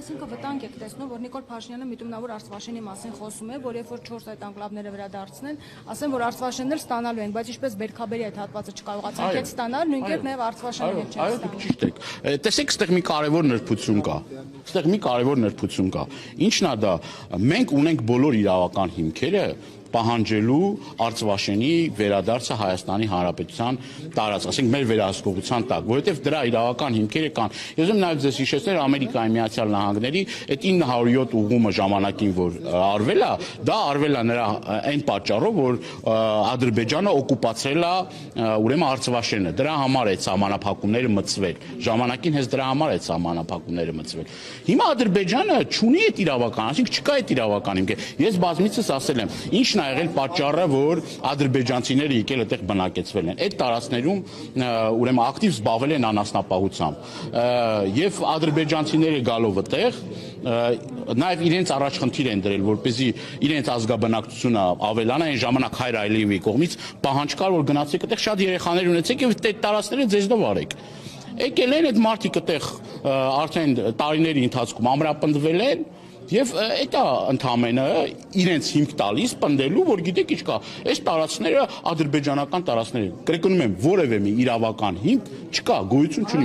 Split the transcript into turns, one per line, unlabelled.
այսինքն վտանգ եք տեսնում, որ Նիկոլ Փաշինյանը միտումնավոր Արցվաշենի մասին խոսում է, որ երբ որ 4 այդ անկլավները վերադարձնեն, ասեն, որ Արցվաշենն էլ ստանալու են, բայց ինչպես Բերքաբերի այդ հատվածը չկարողացան քեթ ստանալ, նույնքերպ նաև Արցվաշենը հետ չեն ստանալ։
Այո, ճիշտ եք։ Տեսեք, այստեղ մի կարևոր նրբություն կա։ Այստեղ մի կարևոր նրբություն կա։ Ինչն է դա։ Մենք ունենք բոլոր իրավական հիմքերը պահանջելու Արցվաշենի վերադարձը Հայաստանի Հանրապետության տարածք, ասենք մեր վերահսկողության տակ, որովհետև դրա իրավական հիմքերը կան։ Ես ուզում նաև ձեզ հիշեցնել Ամերիկայի Միացյալ Նահանգների այդ 907 ուղղումը ժամանակին, որ արվել է, դա արվել է նրա այն պատճառով, որ Ադրբեջանը օկուպացրել է ուրեմն Արցվաշենը։ Դրա համար է սահմանափակումները մտցվել։ Ժամանակին հենց դրա համար է սահմանափակումները մտցվել։ Հիմա Ադրբեջանը չունի այդ իրավական, այսինքն չկա այդ իրավական հիմք։ Ես բազմիցս ասել եմ, ինչն է եղել պատճառը, որ ադրբեջանցիները եկել այդտեղ բնակեցվել են։ Այդ տարածքներում ուրեմն ակտիվ զբաղվել են անասնապահությամբ։ Եվ ադրբեջանցիները գալով այդտեղ նաև իրենց առաջ խնդիր են դրել, որպեսզի իրենց ազգաբնակչությունը ավելանա, այն ժամանակ Հայր Ալիևի կողմից պահանջ կար, որ գնացեք այդտեղ շատ երեխաներ ունեցեք եւ այդ տարածքները ձեզնով արեք։ Եկել են այդ մարդիկ այդտեղ արդեն տարիների ընթացքում ամրապնդվել են եւ այդ է ընդամենը իրենց հիմք տալիս պնդելու, որ գիտեք ինչ կա, այս տարածքները ադրբեջանական տարածքներ են։ Կրկնում եմ, որևէ մի իրավական հիմք չկա, գոյություն չունի։